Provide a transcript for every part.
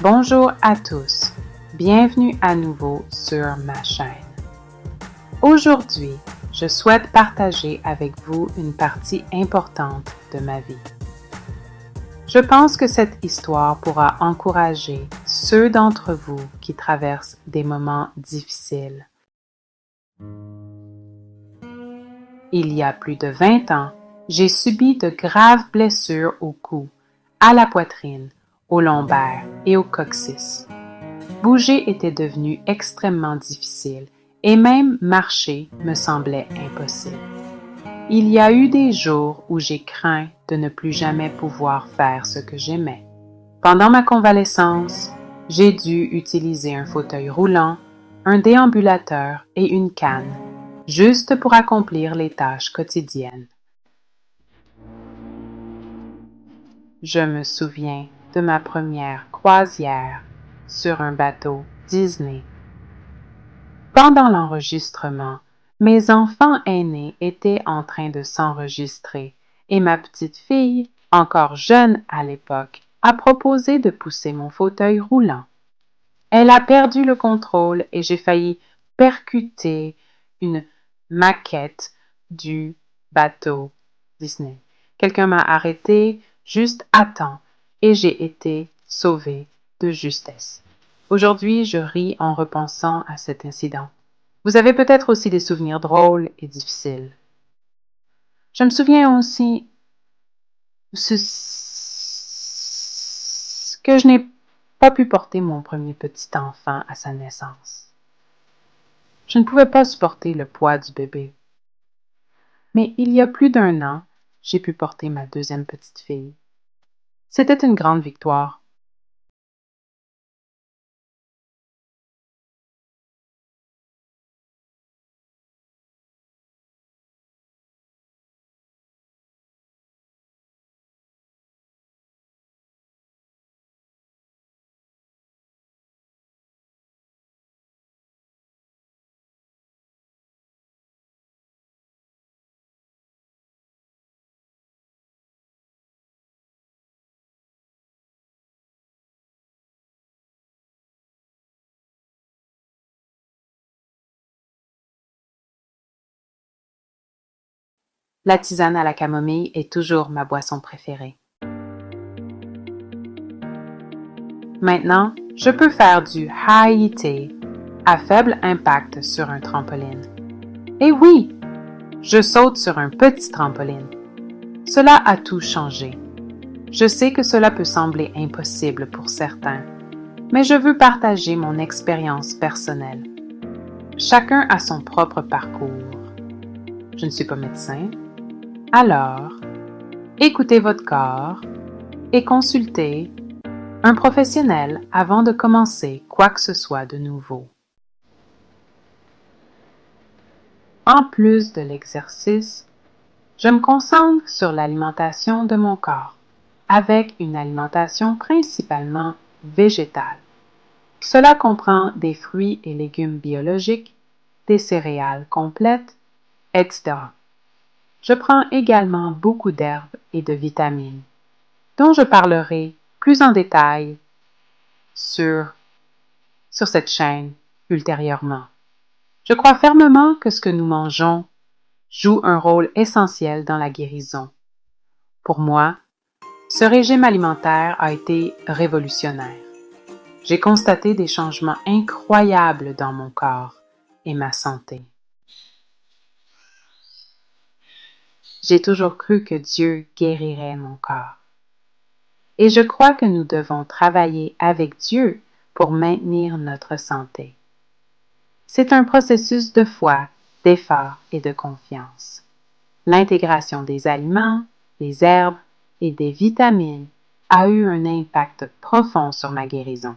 Bonjour à tous, bienvenue à nouveau sur ma chaîne. Aujourd'hui, je souhaite partager avec vous une partie importante de ma vie. Je pense que cette histoire pourra encourager ceux d'entre vous qui traversent des moments difficiles. Il y a plus de 20 ans, j'ai subi de graves blessures au cou, à la poitrine, au lombaire et au coccyx. Bouger était devenu extrêmement difficile et même marcher me semblait impossible. Il y a eu des jours où j'ai craint de ne plus jamais pouvoir faire ce que j'aimais. Pendant ma convalescence, j'ai dû utiliser un fauteuil roulant, un déambulateur et une canne, juste pour accomplir les tâches quotidiennes. Je me souviens de ma première croisière sur un bateau Disney. Pendant l'enregistrement, mes enfants aînés étaient en train de s'enregistrer et ma petite fille, encore jeune à l'époque, a proposé de pousser mon fauteuil roulant. Elle a perdu le contrôle et j'ai failli percuter une maquette du bateau Disney. Quelqu'un m'a arrêté juste à temps et j'ai été sauvée de justesse. Aujourd'hui, je ris en repensant à cet incident. Vous avez peut-être aussi des souvenirs drôles et difficiles. Je me souviens aussi que je n'ai pas pu porter mon premier petit enfant à sa naissance. Je ne pouvais pas supporter le poids du bébé. Mais il y a plus d'1 an, j'ai pu porter ma deuxième petite fille. C'était une grande victoire. La tisane à la camomille est toujours ma boisson préférée. Maintenant, je peux faire du HIIT à faible impact sur un trampoline. Et oui, je saute sur un petit trampoline. Cela a tout changé. Je sais que cela peut sembler impossible pour certains, mais je veux partager mon expérience personnelle. Chacun a son propre parcours. Je ne suis pas médecin. Alors, écoutez votre corps et consultez un professionnel avant de commencer quoi que ce soit de nouveau. En plus de l'exercice, je me concentre sur l'alimentation de mon corps, avec une alimentation principalement végétale. Cela comprend des fruits et légumes biologiques, des céréales complètes, etc. Je prends également beaucoup d'herbes et de vitamines, dont je parlerai plus en détail sur cette chaîne ultérieurement. Je crois fermement que ce que nous mangeons joue un rôle essentiel dans la guérison. Pour moi, ce régime alimentaire a été révolutionnaire. J'ai constaté des changements incroyables dans mon corps et ma santé. J'ai toujours cru que Dieu guérirait mon corps. Et je crois que nous devons travailler avec Dieu pour maintenir notre santé. C'est un processus de foi, d'effort et de confiance. L'intégration des aliments, des herbes et des vitamines a eu un impact profond sur ma guérison.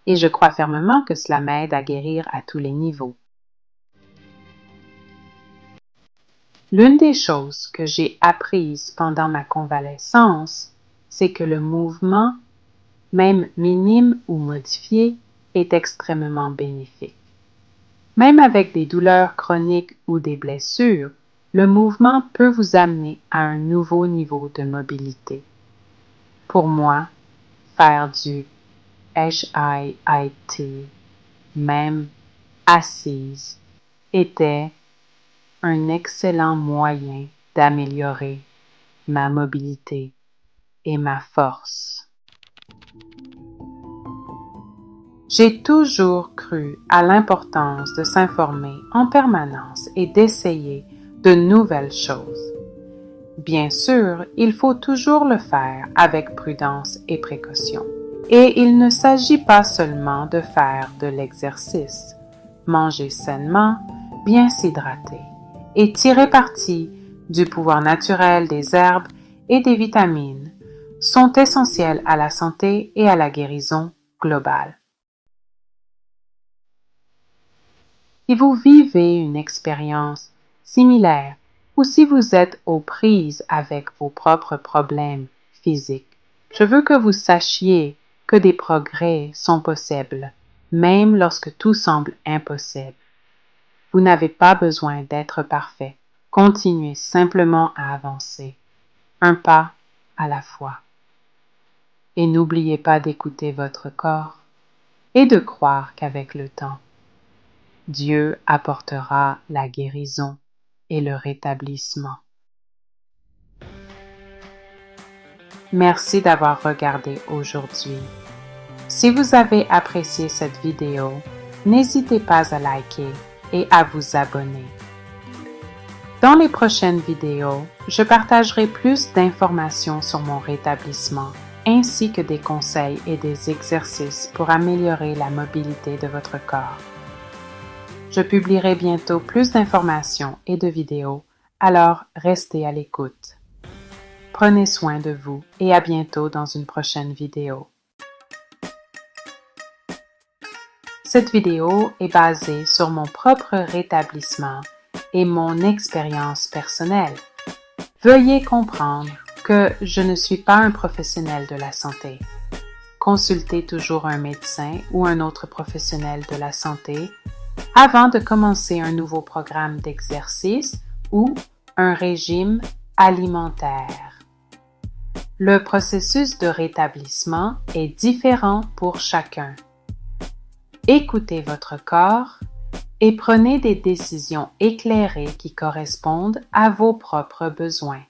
Et je crois fermement que cela m'aide à guérir à tous les niveaux. L'une des choses que j'ai apprises pendant ma convalescence, c'est que le mouvement, même minime ou modifié, est extrêmement bénéfique. Même avec des douleurs chroniques ou des blessures, le mouvement peut vous amener à un nouveau niveau de mobilité. Pour moi, faire du HIIT, même assise, était un excellent moyen d'améliorer ma mobilité et ma force. J'ai toujours cru à l'importance de s'informer en permanence et d'essayer de nouvelles choses. Bien sûr, il faut toujours le faire avec prudence et précaution. Et il ne s'agit pas seulement de faire de l'exercice, manger sainement, bien s'hydrater et tirer parti du pouvoir naturel des herbes et des vitamines sont essentiels à la santé et à la guérison globale. Si vous vivez une expérience similaire ou si vous êtes aux prises avec vos propres problèmes physiques, je veux que vous sachiez que des progrès sont possibles, même lorsque tout semble impossible. Vous n'avez pas besoin d'être parfait. Continuez simplement à avancer, un pas à la fois. Et n'oubliez pas d'écouter votre corps et de croire qu'avec le temps, Dieu apportera la guérison et le rétablissement. Merci d'avoir regardé aujourd'hui. Si vous avez apprécié cette vidéo, n'hésitez pas à liker et à vous abonner. Dans les prochaines vidéos, je partagerai plus d'informations sur mon rétablissement, ainsi que des conseils et des exercices pour améliorer la mobilité de votre corps. Je publierai bientôt plus d'informations et de vidéos, alors restez à l'écoute. Prenez soin de vous et à bientôt dans une prochaine vidéo. Cette vidéo est basée sur mon propre rétablissement et mon expérience personnelle. Veuillez comprendre que je ne suis pas un professionnel de la santé. Consultez toujours un médecin ou un autre professionnel de la santé avant de commencer un nouveau programme d'exercice ou un régime alimentaire. Le processus de rétablissement est différent pour chacun. Écoutez votre corps et prenez des décisions éclairées qui correspondent à vos propres besoins.